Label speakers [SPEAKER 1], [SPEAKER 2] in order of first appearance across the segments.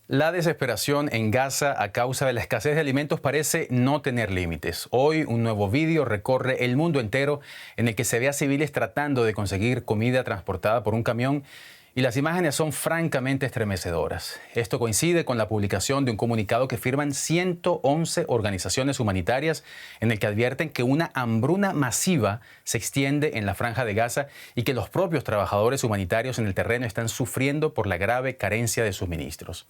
[SPEAKER 1] La desesperación en Gaza a causa de la escasez de alimentos parece no tener límites. Hoy un nuevo vídeo recorre el mundo entero en el que se ve a civiles tratando de conseguir comida transportada por un camión y las imágenes son francamente estremecedoras. Esto coincide con la publicación de un comunicado que firman 111 organizaciones humanitarias en el que advierten que una hambruna masiva se extiende en la Franja de Gaza y que los propios trabajadores humanitarios en el terreno están sufriendo por la grave carencia de suministros.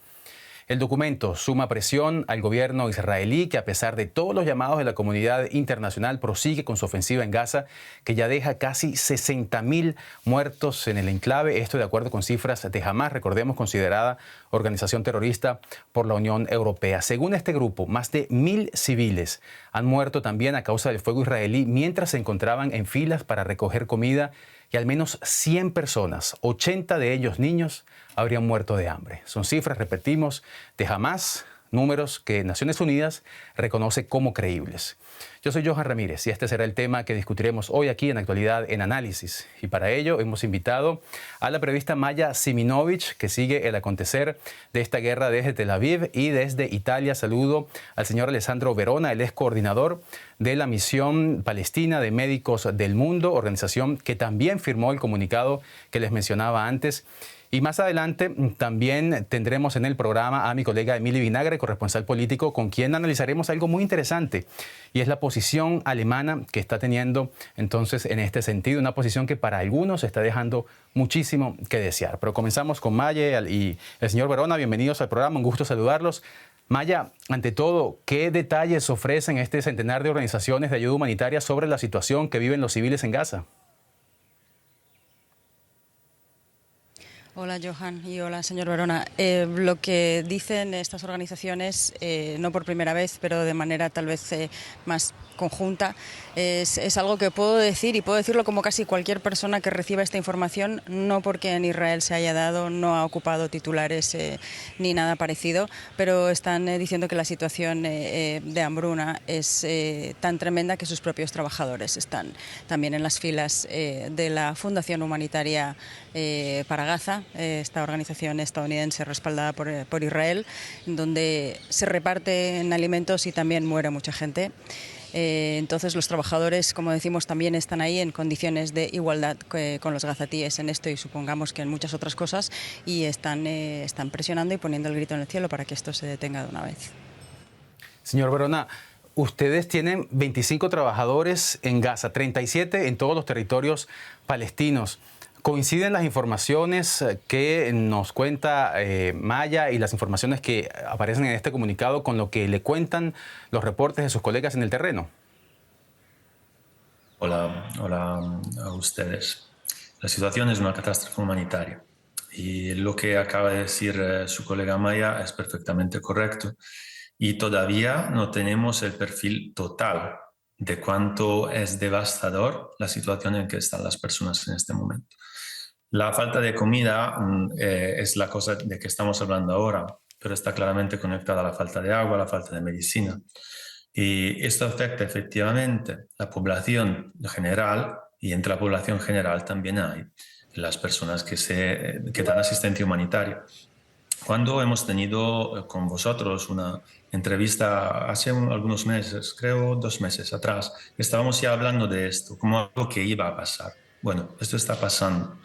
[SPEAKER 1] El documento suma presión al gobierno israelí que, a pesar de todos los llamados de la comunidad internacional, prosigue con su ofensiva en Gaza, que ya deja casi 60.000 muertos en el enclave. Esto de acuerdo con cifras de Hamás, recordemos, considerada organización terrorista por la Unión Europea. Según este grupo, más de 1.000 civiles han muerto también a causa del fuego israelí mientras se encontraban en filas para recoger comida y al menos 100 personas, 80 de ellos niños, habrían muerto de hambre. Son cifras, repetimos, de Hamás, números que Naciones Unidas reconoce como creíbles. Yo soy Johan Ramírez y este será el tema que discutiremos hoy aquí en Actualidad en Análisis. Y para ello hemos invitado a la periodista Maya Siminovich, que sigue el acontecer de esta guerra desde Tel Aviv, y desde Italia saludo al señor Alessandro Verona. Él es coordinador de la Misión Palestina de Médicos del Mundo, organización que también firmó el comunicado que les mencionaba antes. Y más adelante también tendremos en el programa a mi colega Emily Vinagre, corresponsal político, con quien analizaremos algo muy interesante, y es la posición alemana que está teniendo entonces en este sentido, una posición que para algunos está dejando muchísimo que desear. Pero comenzamos con Maya y el señor Verona. Bienvenidos al programa, un gusto saludarlos. Maya, ante todo, ¿qué detalles ofrecen este centenar de organizaciones de ayuda humanitaria sobre la situación que viven los civiles en Gaza?
[SPEAKER 2] Hola Johan y hola señor Verona. Lo que dicen estas organizaciones, no por primera vez, pero de manera tal vez más conjunta, es algo que puedo decir, y puedo decirlo como casi cualquier persona que reciba esta información, no porque en Israel se haya dado, no ha ocupado titulares ni nada parecido, pero están diciendo que la situación de hambruna es tan tremenda que sus propios trabajadores están también en las filas de la Fundación Humanitaria para Gaza, esta organización estadounidense respaldada por Israel, donde se reparten alimentos y también muere mucha gente. Entonces los trabajadores, como decimos, también están ahí en condiciones de igualdad con los gazatíes en esto, y supongamos que en muchas otras cosas, y están presionando y poniendo el grito en el cielo para que esto se detenga de una vez.
[SPEAKER 1] Señor Verona, ustedes tienen 25 trabajadores en Gaza, 37 en todos los territorios palestinos. ¿Coinciden las informaciones que nos cuenta Maya y las informaciones que aparecen en este comunicado con lo que le cuentan los reportes de sus colegas en el terreno?
[SPEAKER 3] Hola a ustedes. La situación es una catástrofe humanitaria y lo que acaba de decir su colega Maya es perfectamente correcto, y todavía no tenemos el perfil total de cuánto es devastador la situación en que están las personas en este momento. La falta de comida es la cosa de que estamos hablando ahora, pero está claramente conectada a la falta de agua, a la falta de medicina. Y esto afecta efectivamente la población general, y entre la población general también hay las personas que dan asistencia humanitaria. Cuando hemos tenido con vosotros una entrevista hace algunos meses, creo 2 meses atrás, estábamos ya hablando de esto, como algo que iba a pasar. Bueno, esto está pasando.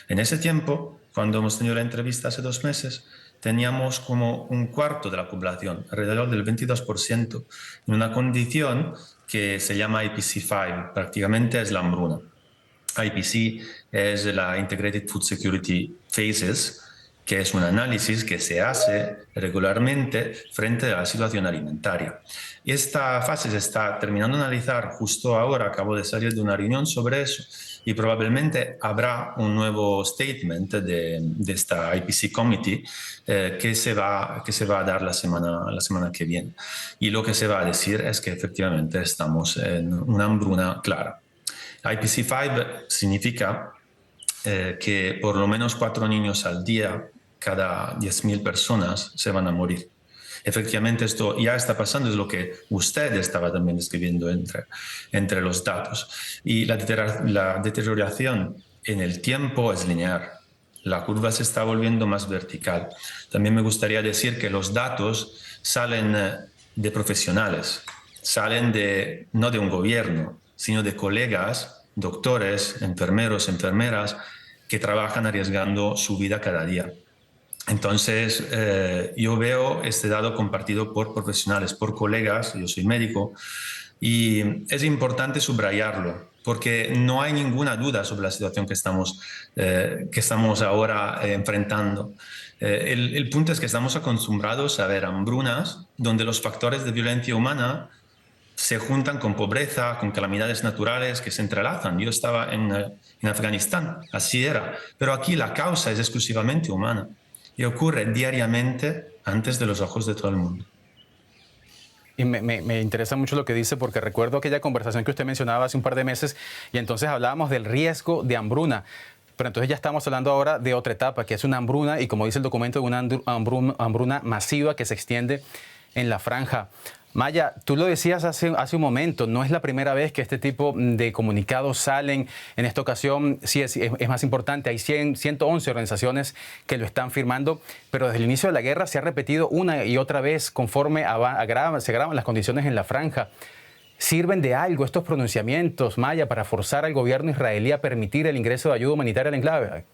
[SPEAKER 3] En ese tiempo, cuando hemos tenido la entrevista hace 2 meses, teníamos como un cuarto de la población, alrededor del 22%, en una condición que se llama IPC5, prácticamente es la hambruna. IPC es la Integrated Food Security Phases, que es un análisis que se hace regularmente frente a la situación alimentaria. Y esta fase se está terminando de analizar justo ahora, acabo de salir de una reunión sobre eso, y probablemente habrá un nuevo statement de esta IPC Committee que se va a dar la semana que viene. Y lo que se va a decir es que efectivamente estamos en una hambruna clara. IPC5 significa que por lo menos 4 niños al día, cada 10.000 personas, se van a morir. Efectivamente, esto ya está pasando, es lo que usted estaba también escribiendo entre los datos. Y la deterioración en el tiempo es lineal. La curva se está volviendo más vertical. También me gustaría decir que los datos salen de profesionales, salen no de un gobierno, sino de colegas, doctores, enfermeros, enfermeras, que trabajan arriesgando su vida cada día. Entonces, yo veo este dato compartido por profesionales, por colegas, yo soy médico, y es importante subrayarlo, porque no hay ninguna duda sobre la situación que estamos ahora enfrentando. El punto es que estamos acostumbrados a ver hambrunas donde los factores de violencia humana se juntan con pobreza, con calamidades naturales que se entrelazan. Yo estaba en Afganistán, así era, pero aquí la causa es exclusivamente humana y ocurre diariamente antes de los ojos de todo el mundo.
[SPEAKER 1] Y me interesa mucho lo que dice porque recuerdo aquella conversación que usted mencionaba hace un par de meses y entonces hablábamos del riesgo de hambruna. Pero entonces ya estamos hablando ahora de otra etapa, que es una hambruna y como dice el documento, una hambruna masiva que se extiende en la franja. Maya, tú lo decías hace un momento, no es la primera vez que este tipo de comunicados salen. En esta ocasión sí es más importante, hay 111 organizaciones que lo están firmando, pero desde el inicio de la guerra se ha repetido una y otra vez conforme se agravan las condiciones en la franja. ¿Sirven de algo estos pronunciamientos, Maya, para forzar al gobierno israelí a permitir el ingreso de ayuda humanitaria al enclave?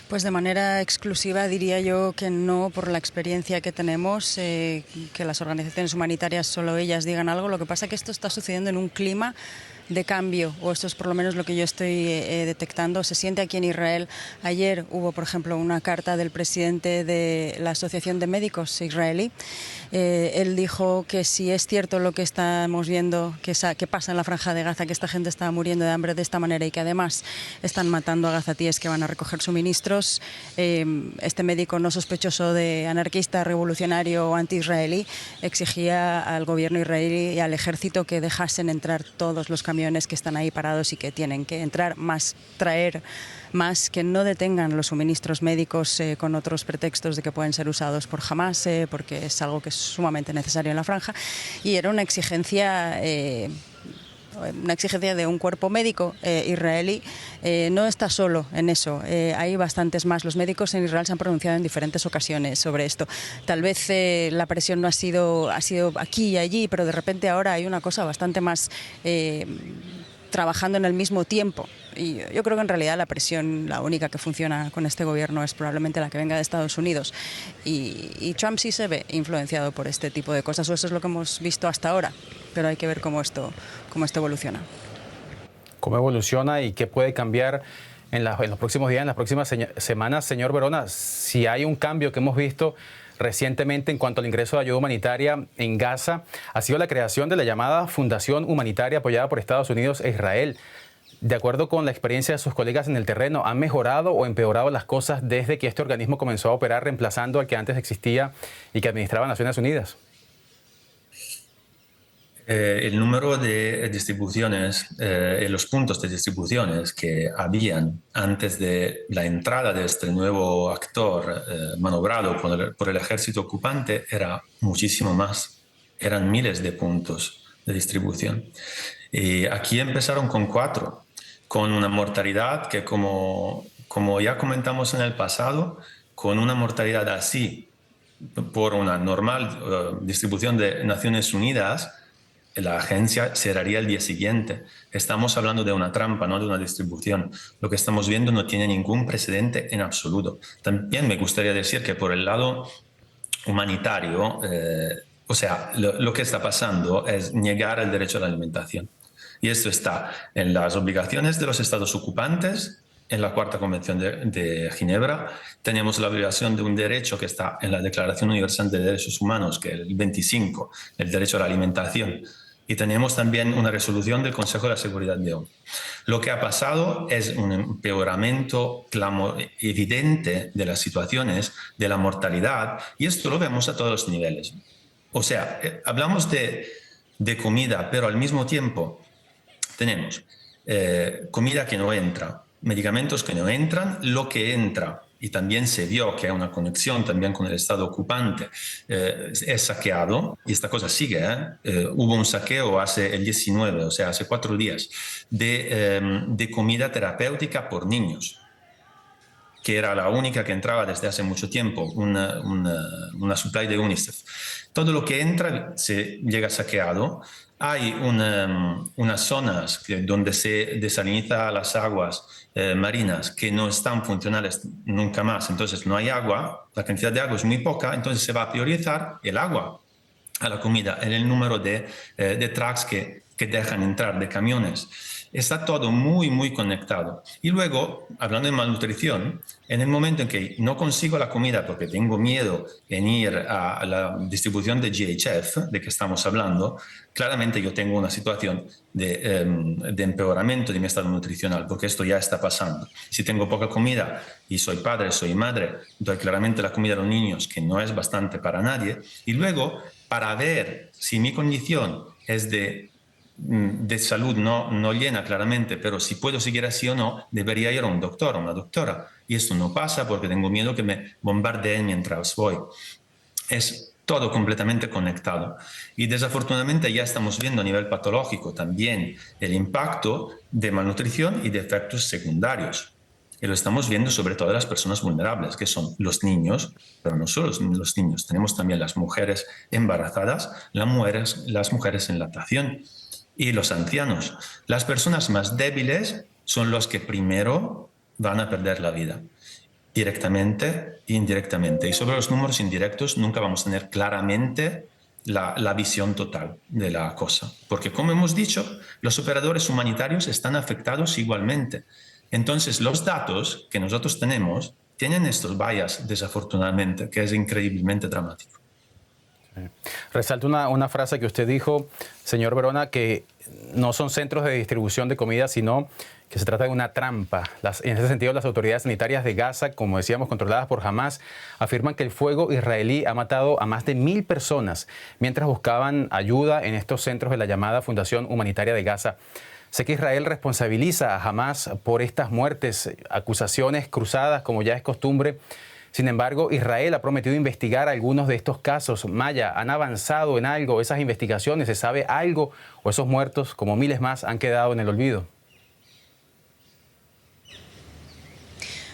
[SPEAKER 2] Pues de manera exclusiva diría yo que no, por la experiencia que tenemos, que las organizaciones humanitarias solo ellas digan algo. Lo que pasa es que esto está sucediendo en un clima de cambio, o esto es por lo menos lo que yo estoy detectando. Se siente aquí en Israel. Ayer hubo, por ejemplo, una carta del presidente de la Asociación de Médicos israelí. Él dijo que si es cierto lo que estamos viendo, que pasa en la Franja de Gaza, que esta gente está muriendo de hambre de esta manera y que además están matando a gazatíes que van a recoger suministros, este médico no sospechoso de anarquista, revolucionario o anti-israelí exigía al gobierno israelí y al ejército que dejasen entrar todos los camiones que están ahí parados y que tienen que entrar más, traer más, que no detengan los suministros médicos con otros pretextos de que pueden ser usados por Hamas, porque es algo que es sumamente necesario en la franja. Y era una exigencia de un cuerpo médico israelí. No está solo en eso, hay bastantes más. Los médicos en Israel se han pronunciado en diferentes ocasiones sobre esto. Tal vez la presión no ha sido aquí y allí, pero de repente ahora hay una cosa bastante más trabajando en el mismo tiempo. Y yo creo que en realidad la presión, la única que funciona con este gobierno, es probablemente la que venga de Estados Unidos. Y Trump sí se ve influenciado por este tipo de cosas, o eso es lo que hemos visto hasta ahora. Pero hay que ver cómo esto evoluciona.
[SPEAKER 1] ¿Cómo evoluciona y qué puede cambiar en los próximos días, en las próximas semanas? Señor Verona, si hay un cambio que hemos visto recientemente en cuanto al ingreso de ayuda humanitaria en Gaza, ha sido la creación de la llamada Fundación Humanitaria apoyada por Estados Unidos e Israel. De acuerdo con la experiencia de sus colegas en el terreno, ¿han mejorado o empeorado las cosas desde que este organismo comenzó a operar reemplazando al que antes existía y que administraba Naciones Unidas?
[SPEAKER 3] El número de distribuciones, los puntos de distribuciones que habían antes de la entrada de este nuevo actor manobrado por el ejército ocupante era muchísimo más. Eran miles de puntos de distribución. Y aquí empezaron con 4, con una mortalidad que, como ya comentamos en el pasado, con una mortalidad así, por una normal distribución de Naciones Unidas, la agencia cerraría el día siguiente. Estamos hablando de una trampa, no de una distribución. Lo que estamos viendo no tiene ningún precedente en absoluto. También me gustaría decir que por el lado humanitario, o sea, lo que está pasando es negar el derecho a la alimentación. Y esto está en las obligaciones de los estados ocupantes, en la Cuarta Convención de Ginebra. Tenemos la violación de un derecho que está en la Declaración Universal de Derechos Humanos, que es el 25, el derecho a la alimentación. Y tenemos también una resolución del Consejo de la Seguridad de ONU. Lo que ha pasado es un empeoramiento evidente de las situaciones, de la mortalidad, y esto lo vemos a todos los niveles. O sea, hablamos de comida, pero al mismo tiempo tenemos comida que no entra, medicamentos que no entran, lo que entra y también se vio que hay una conexión también con el Estado ocupante, es saqueado, y esta cosa sigue. Hubo un saqueo hace el 19, o sea, hace 4 días, de comida terapéutica por niños, que era la única que entraba desde hace mucho tiempo, una supply de UNICEF. Todo lo que entra se llega saqueado. Hay unas zonas donde se desaliniza las aguas marinas que no están funcionales nunca más, entonces no hay agua, la cantidad de agua es muy poca, entonces se va a priorizar el agua a la comida en el número de trucks que dejan entrar, de camiones. Está todo muy, muy conectado. Y luego, hablando de malnutrición, en el momento en que no consigo la comida porque tengo miedo en ir a la distribución de GHF, de que estamos hablando, claramente yo tengo una situación de empeoramiento de mi estado nutricional, porque esto ya está pasando. Si tengo poca comida y soy padre, soy madre, doy claramente la comida a los niños, que no es bastante para nadie, y luego, para ver si mi condición es de salud no llena claramente, pero si puedo seguir así o no, debería ir a un doctor o una doctora. Y esto no pasa porque tengo miedo que me bombardeen mientras voy. Es todo completamente conectado. Y desafortunadamente ya estamos viendo a nivel patológico también el impacto de malnutrición y de efectos secundarios. Y lo estamos viendo sobre todo en las personas vulnerables, que son los niños, pero no solo los niños, tenemos también las mujeres embarazadas, las mujeres en lactación y los ancianos. Las personas más débiles son los que primero van a perder la vida, directamente e indirectamente. Y sobre los números indirectos nunca vamos a tener claramente la visión total de la cosa. Porque, como hemos dicho, los operadores humanitarios están afectados igualmente. Entonces, los datos que nosotros tenemos tienen estos bias, desafortunadamente, que es increíblemente dramático.
[SPEAKER 1] Resalto una frase que usted dijo, señor Verona, que no son centros de distribución de comida, sino que se trata de una trampa. En ese sentido, las autoridades sanitarias de Gaza, como decíamos, controladas por Hamás, afirman que el fuego israelí ha matado a más de 1.000 personas mientras buscaban ayuda en estos centros de la llamada Fundación Humanitaria de Gaza. Sé que Israel responsabiliza a Hamás por estas muertes, acusaciones cruzadas, como ya es costumbre. Sin embargo, Israel ha prometido investigar algunos de estos casos. Maya, ¿han avanzado en algo esas investigaciones? ¿Se sabe algo? ¿O esos muertos, como miles más, han quedado en el olvido?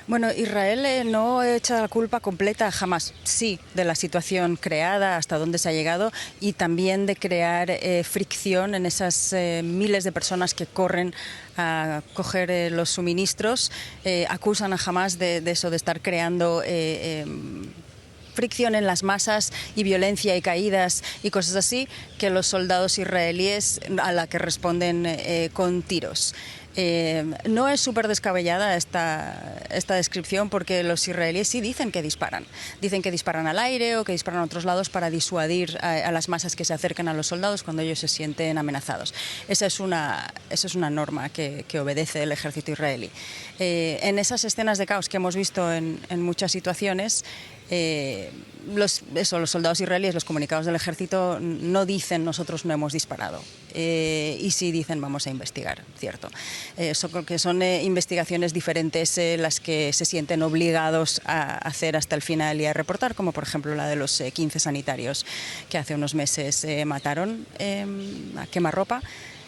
[SPEAKER 2] Bueno, Israel no echa la culpa completa jamás, sí, de la situación creada, hasta dónde se ha llegado, y también de crear fricción en esas miles de personas que corren a coger los suministros. Acusan a Hamás de eso, de estar creando fricción en las masas y violencia y caídas y cosas así, que los soldados israelíes a la que responden con tiros. No es súper descabellada esta descripción, porque los israelíes sí dicen que disparan. Dicen que disparan al aire o que disparan a otros lados para disuadir a las masas que se acercan a los soldados cuando ellos se sienten amenazados. Esa es una norma que obedece el ejército israelí. En esas escenas de caos que hemos visto en muchas situaciones, los soldados israelíes, los comunicados del ejército, no dicen nosotros no hemos disparado, y sí dicen vamos a investigar, cierto. Son investigaciones diferentes las que se sienten obligados a hacer hasta el final y a reportar, como por ejemplo la de los 15 sanitarios que hace unos meses mataron a quemarropa.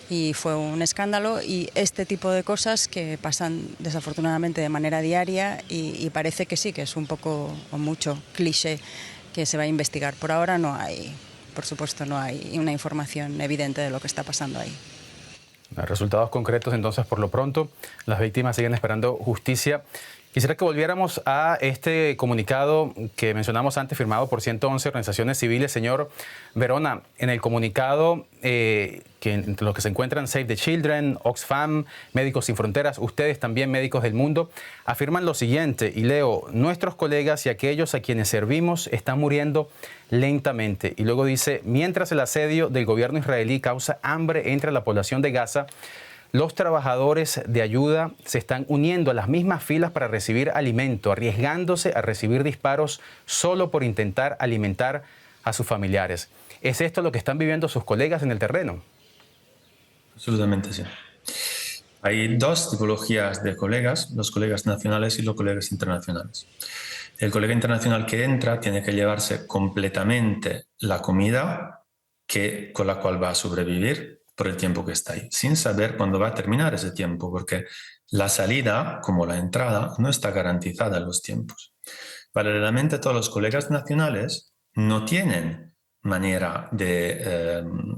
[SPEAKER 2] Y fue un escándalo, y este tipo de cosas que pasan desafortunadamente de manera diaria, y parece que sí, que es un poco o mucho cliché que se va a investigar. Por ahora no hay, por supuesto, no hay una información evidente de lo que está pasando ahí.
[SPEAKER 1] Resultados concretos, entonces, por lo pronto. Las víctimas siguen esperando justicia. Quisiera que volviéramos a este comunicado que mencionamos antes, firmado por 111 organizaciones civiles. Señor Verona, en el comunicado, que entre los que se encuentran Save the Children, Oxfam, Médicos Sin Fronteras, ustedes también, Médicos del Mundo, afirman lo siguiente, y leo: nuestros colegas y aquellos a quienes servimos están muriendo lentamente. Y luego dice: mientras el asedio del gobierno israelí causa hambre entre la población de Gaza, los trabajadores de ayuda se están uniendo a las mismas filas para recibir alimento, arriesgándose a recibir disparos solo por intentar alimentar a sus familiares. ¿Es esto lo que están viviendo sus colegas en el terreno?
[SPEAKER 3] Absolutamente sí. Hay dos tipologías de colegas, los colegas nacionales y los colegas internacionales. El colega internacional que entra tiene que llevarse completamente la comida con la cual va a sobrevivir por el tiempo que está ahí, sin saber cuándo va a terminar ese tiempo, porque la salida, como la entrada, no está garantizada en los tiempos. Paralelamente, todos los colegas nacionales no tienen manera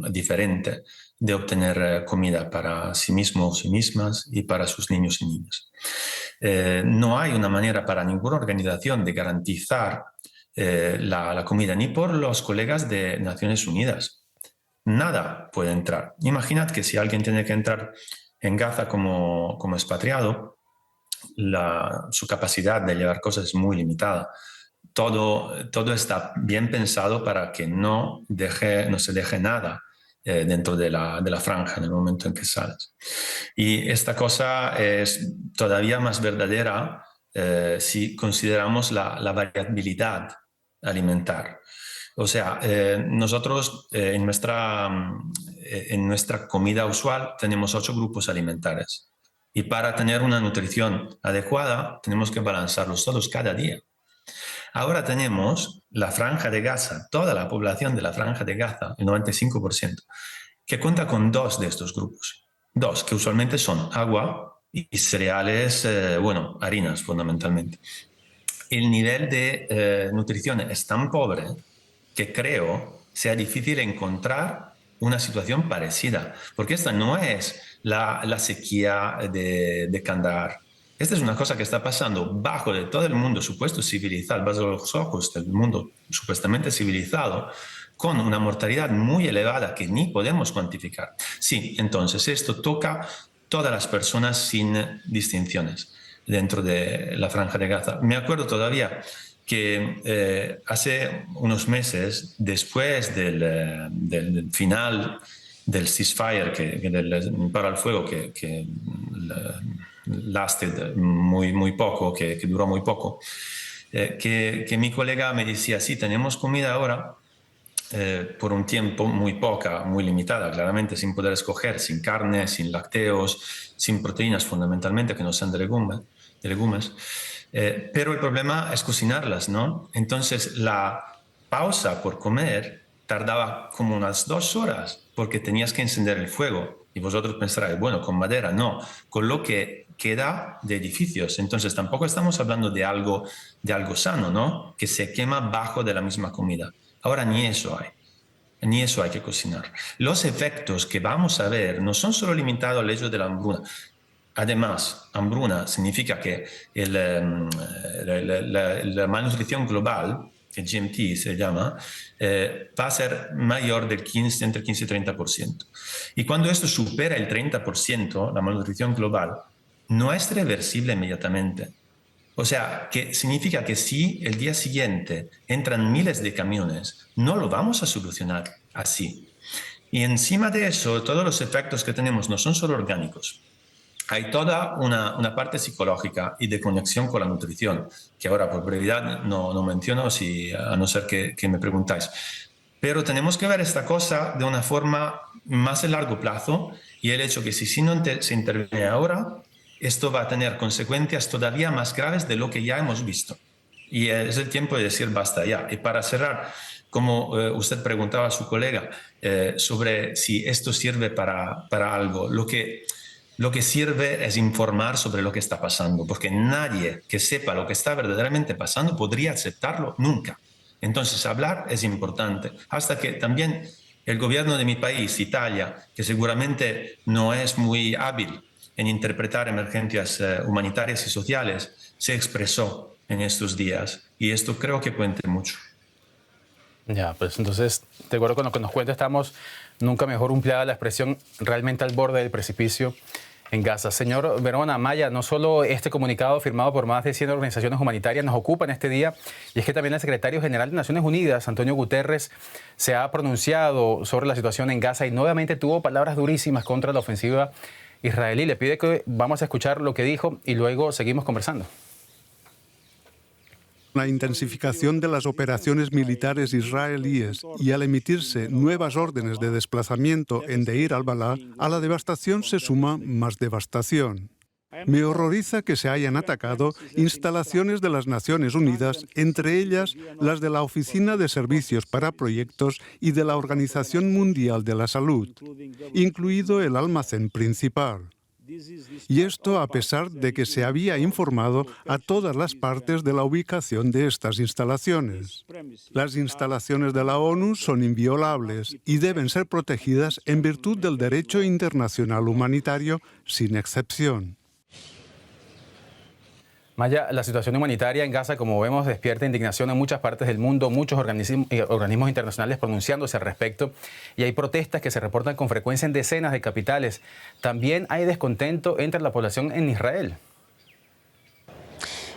[SPEAKER 3] diferente de obtener comida para sí mismos y mismas y para sus niños y niñas. No hay una manera para ninguna organización de garantizar la comida, ni por los colegas de Naciones Unidas. Nada puede entrar. Imaginad que si alguien tiene que entrar en Gaza como expatriado, su capacidad de llevar cosas es muy limitada. Todo está bien pensado para que no se deje nada dentro de la franja en el momento en que sales. Y esta cosa es todavía más verdadera si consideramos la variabilidad alimentar. O sea, nosotros en nuestra comida usual tenemos 8 grupos alimentarios. Y para tener una nutrición adecuada tenemos que balancearlos todos cada día. Ahora tenemos la Franja de Gaza, toda la población de la Franja de Gaza, el 95%, que cuenta con 2 de estos grupos. 2, que usualmente son agua y cereales, harinas fundamentalmente. El nivel de nutrición es tan pobre que creo sea difícil encontrar una situación parecida, porque esta no es la sequía de Kandahar. Esta es una cosa que está pasando bajo de todo el mundo supuesto civilizado, bajo los ojos del mundo supuestamente civilizado, con una mortalidad muy elevada que ni podemos cuantificar. Sí, entonces esto toca todas las personas sin distinciones dentro de la Franja de Gaza. Me acuerdo todavía que hace unos meses, después del final del ceasefire, del para el fuego que lasted muy poco, que duró muy poco, que mi colega me decía, sí, tenemos comida ahora, por un tiempo muy poca, muy limitada, claramente sin poder escoger, sin carne, sin lácteos, sin proteínas fundamentalmente, que no sean de legumes. Pero el problema es cocinarlas, ¿no? Entonces la pausa por comer tardaba como unas 2 horas porque tenías que encender el fuego. Y vosotros pensaréis, bueno, con madera, no, con lo que queda de edificios. Entonces tampoco estamos hablando de algo sano, ¿no? Que se quema bajo de la misma comida. Ahora ni eso hay que cocinar. Los efectos que vamos a ver no son solo limitados al hecho de la hambruna. Además, hambruna significa que la malnutrición global, que GMT se llama, va a ser mayor del entre 15 y 30%. Y cuando esto supera el 30%, la malnutrición global, no es reversible inmediatamente. O sea, que significa que si el día siguiente entran miles de camiones, no lo vamos a solucionar así. Y encima de eso, todos los efectos que tenemos no son solo orgánicos. Hay toda una parte psicológica y de conexión con la nutrición, que ahora por brevedad no menciono, a no ser que me preguntáis. Pero tenemos que ver esta cosa de una forma más a largo plazo, y el hecho que si no se interviene ahora, esto va a tener consecuencias todavía más graves de lo que ya hemos visto. Y es el tiempo de decir basta ya. Y para cerrar, como usted preguntaba a su colega sobre si esto sirve para algo, lo que sirve es informar sobre lo que está pasando, porque nadie que sepa lo que está verdaderamente pasando podría aceptarlo nunca. Entonces, hablar es importante. Hasta que también el gobierno de mi país, Italia, que seguramente no es muy hábil en interpretar emergencias humanitarias y sociales, se expresó en estos días. Y esto creo que cuenta mucho.
[SPEAKER 1] Ya, pues entonces, de acuerdo con lo que nos cuenta, estamos nunca mejor empleada la expresión realmente al borde del precipicio en Gaza. Señor Verona, Maya, no solo este comunicado firmado por más de 100 organizaciones humanitarias nos ocupa en este día, y es que también el secretario general de Naciones Unidas, Antonio Guterres, se ha pronunciado sobre la situación en Gaza y nuevamente tuvo palabras durísimas contra la ofensiva israelí. Le pide que vamos a escuchar lo que dijo y luego seguimos conversando.
[SPEAKER 4] La intensificación de las operaciones militares israelíes y al emitirse nuevas órdenes de desplazamiento en Deir al-Balá, a la devastación se suma más devastación. Me horroriza que se hayan atacado instalaciones de las Naciones Unidas, entre ellas las de la Oficina de Servicios para Proyectos y de la Organización Mundial de la Salud, incluido el almacén principal. Y esto a pesar de que se había informado a todas las partes de la ubicación de estas instalaciones. Las instalaciones de la ONU son inviolables y deben ser protegidas en virtud del derecho internacional humanitario, sin excepción.
[SPEAKER 1] Maya, la situación humanitaria en Gaza, como vemos, despierta indignación en muchas partes del mundo, muchos organismos internacionales pronunciándose al respecto, y hay protestas que se reportan con frecuencia en decenas de capitales. También hay descontento entre la población en Israel.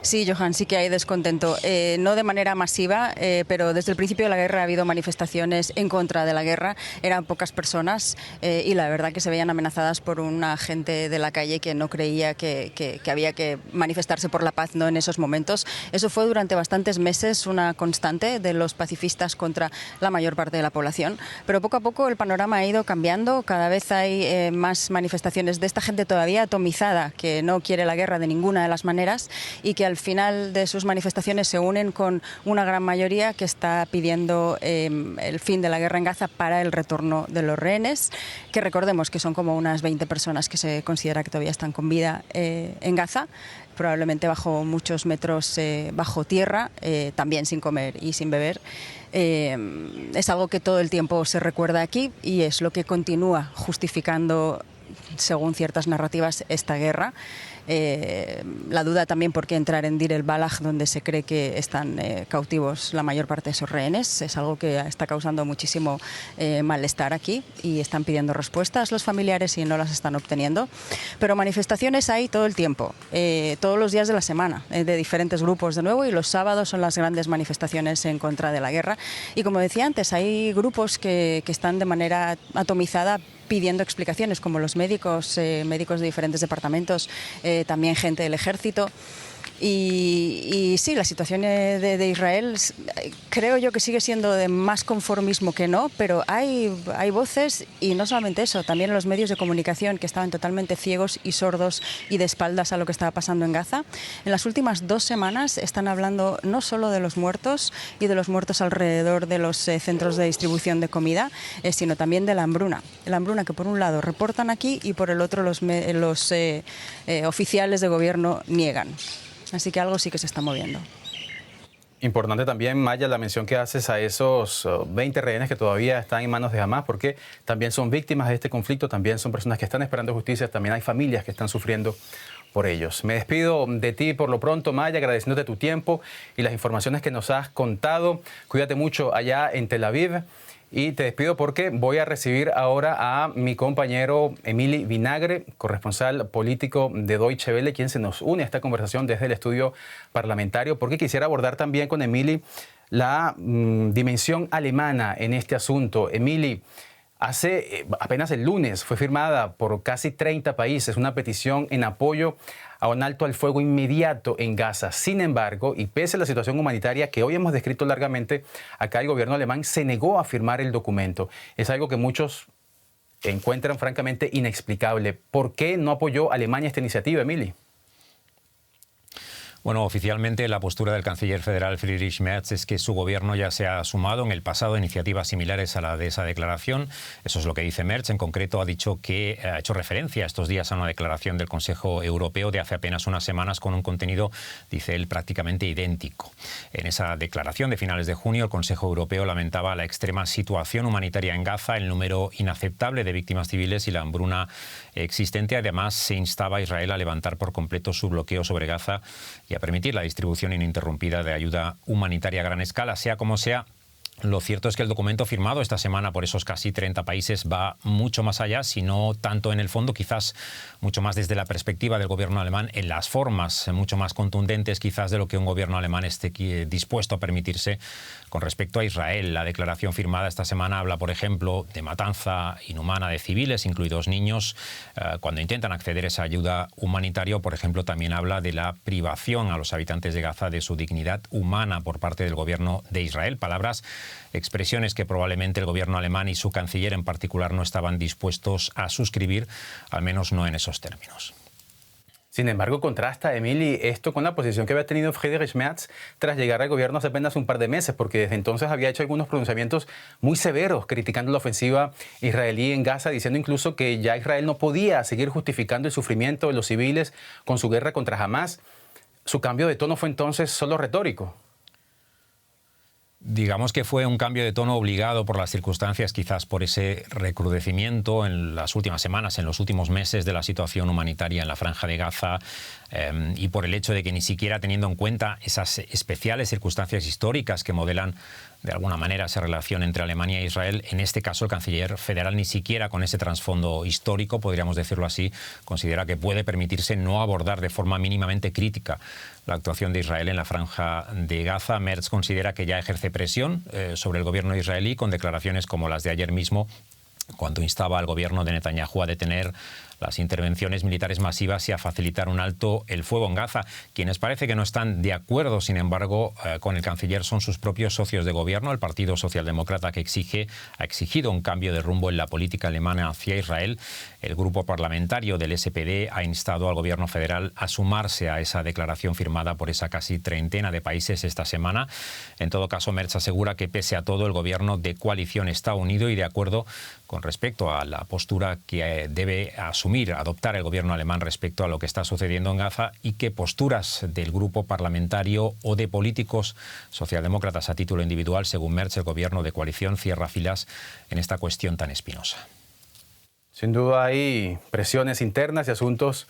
[SPEAKER 2] Sí, Johan, sí que hay descontento. No de manera masiva, pero desde el principio de la guerra ha habido manifestaciones en contra de la guerra. Eran pocas personas y la verdad que se veían amenazadas por una gente de la calle que no creía que había que manifestarse por la paz, ¿no?, en esos momentos. Eso fue durante bastantes meses una constante de los pacifistas contra la mayor parte de la población. Pero poco a poco el panorama ha ido cambiando. Cada vez hay más manifestaciones de esta gente todavía atomizada que no quiere la guerra de ninguna de las maneras y que al final de sus manifestaciones se unen con una gran mayoría que está pidiendo el fin de la guerra en Gaza para el retorno de los rehenes, que recordemos que son como unas 20 personas que se considera que todavía están con vida en Gaza, probablemente bajo muchos metros bajo tierra, también sin comer y sin beber. Es algo que todo el tiempo se recuerda aquí y es lo que continúa justificando, según ciertas narrativas, esta guerra. La duda también por qué entrar en Deir el-Balaj, donde se cree que están cautivos la mayor parte de esos rehenes, es algo que está causando muchísimo malestar aquí y están pidiendo respuestas los familiares y no las están obteniendo. Pero manifestaciones hay todo el tiempo, todos los días de la semana, de diferentes grupos de nuevo, y los sábados son las grandes manifestaciones en contra de la guerra. Y como decía antes, hay grupos que están de manera atomizada pidiendo explicaciones, como los médicos de diferentes departamentos, también gente del ejército. Y sí, la situación de Israel creo yo que sigue siendo de más conformismo que no, pero hay voces, y no solamente eso, también los medios de comunicación que estaban totalmente ciegos y sordos y de espaldas a lo que estaba pasando en Gaza. En las últimas 2 semanas están hablando no solo de los muertos y de los muertos alrededor de los centros de distribución de comida, sino también de la hambruna. La hambruna que por un lado reportan aquí y por el otro los oficiales de gobierno niegan. Así que algo sí que se está moviendo.
[SPEAKER 1] Importante también, Maya, la mención que haces a esos 20 rehenes que todavía están en manos de Hamás, porque también son víctimas de este conflicto, también son personas que están esperando justicia, también hay familias que están sufriendo por ellos. Me despido de ti por lo pronto, Maya, agradeciéndote tu tiempo y las informaciones que nos has contado. Cuídate mucho allá en Tel Aviv. Y te despido porque voy a recibir ahora a mi compañero Emili Vinagre, corresponsal político de Deutsche Welle, quien se nos une a esta conversación desde el estudio parlamentario, porque quisiera abordar también con Emili la dimensión alemana en este asunto. Emili, apenas el lunes fue firmada por casi 30 países una petición en apoyo a un alto al fuego inmediato en Gaza. Sin embargo, y pese a la situación humanitaria que hoy hemos descrito largamente, acá el gobierno alemán se negó a firmar el documento. Es algo que muchos encuentran francamente inexplicable. ¿Por qué no apoyó Alemania esta iniciativa, Emili?
[SPEAKER 5] Bueno, oficialmente la postura del canciller federal Friedrich Merz es que su gobierno ya se ha sumado en el pasado a iniciativas similares a la de esa declaración. Eso es lo que dice Merz. En concreto ha dicho que ha hecho referencia estos días a una declaración del Consejo Europeo de hace apenas unas semanas con un contenido, dice él, prácticamente idéntico. En esa declaración de finales de junio, el Consejo Europeo lamentaba la extrema situación humanitaria en Gaza, el número inaceptable de víctimas civiles y la hambruna existente. Además, se instaba a Israel a levantar por completo su bloqueo sobre Gaza y a permitir la distribución ininterrumpida de ayuda humanitaria a gran escala. Sea como sea, Lo cierto es que el documento firmado esta semana por esos casi 30 países va mucho más allá, si no tanto en el fondo, quizás mucho más desde la perspectiva del gobierno alemán, en las formas mucho más contundentes quizás de lo que un gobierno alemán esté dispuesto a permitirse con respecto a Israel. La declaración firmada esta semana habla, por ejemplo, de matanza inhumana de civiles, incluidos niños, cuando intentan acceder a esa ayuda humanitaria. Por ejemplo, también habla de la privación a los habitantes de Gaza de su dignidad humana por parte del gobierno de Israel. Palabras, expresiones que probablemente el gobierno alemán y su canciller en particular no estaban dispuestos a suscribir, al menos no en esos términos.
[SPEAKER 1] Sin embargo, contrasta, Emily, esto con la posición que había tenido Friedrich Merz tras llegar al gobierno hace apenas un par de meses, porque desde entonces había hecho algunos pronunciamientos muy severos criticando la ofensiva israelí en Gaza, diciendo incluso que ya Israel no podía seguir justificando el sufrimiento de los civiles con su guerra contra Hamás. Su cambio de tono fue entonces solo retórico.
[SPEAKER 5] Digamos que fue un cambio de tono obligado por las circunstancias, quizás por ese recrudecimiento en las últimas semanas, en los últimos meses de la situación humanitaria en la Franja de Gaza, y por el hecho de que ni siquiera teniendo en cuenta esas especiales circunstancias históricas que modelan de alguna manera esa relación entre Alemania e Israel, en este caso el canciller federal ni siquiera con ese trasfondo histórico, podríamos decirlo así, considera que puede permitirse no abordar de forma mínimamente crítica la actuación de Israel en la Franja de Gaza. Merz considera que ya ejerce presión sobre el gobierno israelí con declaraciones como las de ayer mismo, cuando instaba al gobierno de Netanyahu a detener las intervenciones militares masivas y a facilitar un alto el fuego en Gaza. Quienes parece que no están de acuerdo, sin embargo, con el canciller son sus propios socios de gobierno, el Partido Socialdemócrata, que ha exigido un cambio de rumbo en la política alemana hacia Israel. El grupo parlamentario del SPD ha instado al gobierno federal a sumarse a esa declaración firmada por esa casi treintena de países esta semana. En todo caso, Merz asegura que pese a todo el gobierno de coalición está unido y de acuerdo con respecto a la postura que debe adoptar el gobierno alemán respecto a lo que está sucediendo en Gaza, y que posturas del grupo parlamentario o de políticos socialdemócratas a título individual, según Merz, el gobierno de coalición cierra filas en esta cuestión tan espinosa.
[SPEAKER 1] Sin duda hay presiones internas y asuntos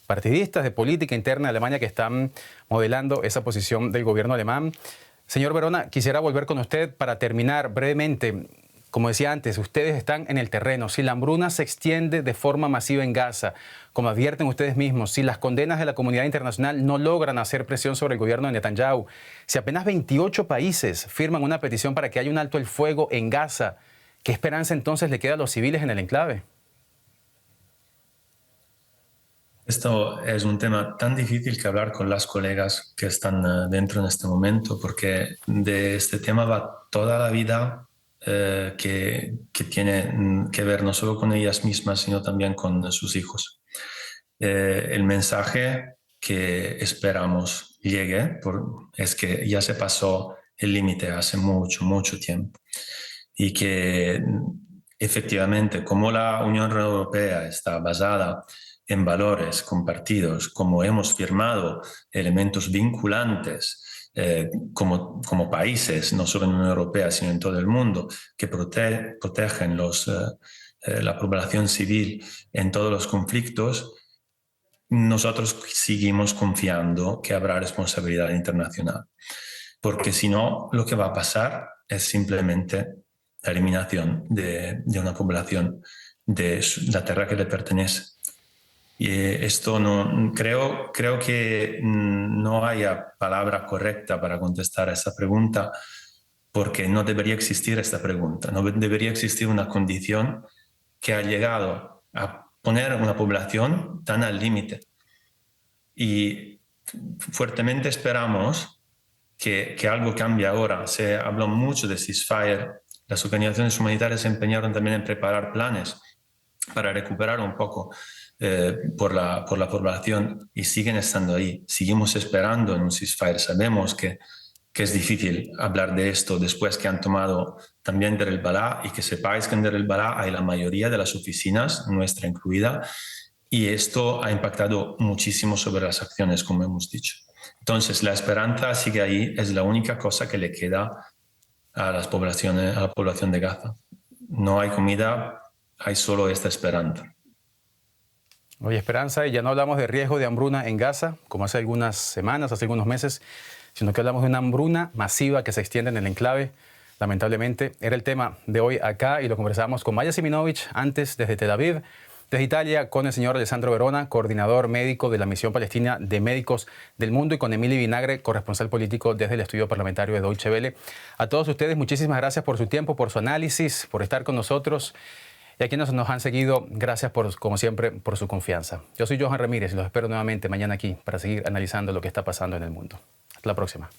[SPEAKER 1] partidistas de política interna de Alemania que están modelando esa posición del gobierno alemán. Señor Verona, quisiera volver con usted para terminar brevemente. Como decía antes, ustedes están en el terreno. Si la hambruna se extiende de forma masiva en Gaza, como advierten ustedes mismos, si las condenas de la comunidad internacional no logran hacer presión sobre el gobierno de Netanyahu, si apenas 28 países firman una petición para que haya un alto el fuego en Gaza, ¿qué esperanza entonces le queda a los civiles en el enclave?
[SPEAKER 3] Esto es un tema tan difícil que hablar con las colegas que están dentro en este momento, porque de este tema va toda la vida que tiene que ver no solo con ellas mismas, sino también con sus hijos. El mensaje que esperamos llegue es que ya se pasó el límite hace mucho, mucho tiempo, y que efectivamente, como la Unión Europea está basada en valores compartidos, como hemos firmado elementos vinculantes como países, no solo en la Unión Europea, sino en todo el mundo, que protegen la población civil en todos los conflictos, nosotros seguimos confiando que habrá responsabilidad internacional. Porque si no, lo que va a pasar es simplemente la eliminación de una población de la tierra que le pertenece. Y esto no, creo que no haya palabra correcta para contestar a esta pregunta, porque no debería existir esta pregunta, no debería existir una condición que ha llegado a poner una población tan al límite. Y fuertemente esperamos que algo cambie ahora. Se habló mucho de ceasefire, las organizaciones humanitarias se empeñaron también en preparar planes para recuperar un poco por la población, y siguen estando ahí. Seguimos esperando en un ceasefire. Sabemos que es difícil hablar de esto después que han tomado también Deir el-Balá, y que sepáis que en Deir el-Balá hay la mayoría de las oficinas, nuestra incluida, y esto ha impactado muchísimo sobre las acciones, como hemos dicho. Entonces, la esperanza sigue ahí, es la única cosa que le queda a la población de Gaza. No hay comida, hay solo esta esperanza.
[SPEAKER 1] Oye, esperanza, y ya no hablamos de riesgo de hambruna en Gaza, como hace algunas semanas, hace algunos meses, sino que hablamos de una hambruna masiva que se extiende en el enclave. lamentablemente. Era el tema de hoy acá y lo conversábamos con Maya Siminovich antes desde Tel Aviv. Desde Italia, con el señor Alessandro Verona, coordinador médico de la Misión Palestina de Médicos del Mundo, y con Emily Vinagre, corresponsal político desde el estudio parlamentario de Deutsche Welle. A todos ustedes, muchísimas gracias por su tiempo, por su análisis, por estar con nosotros. Y a quienes nos han seguido, gracias, como siempre, por su confianza. Yo soy Johan Ramírez y los espero nuevamente mañana aquí para seguir analizando lo que está pasando en el mundo. Hasta la próxima.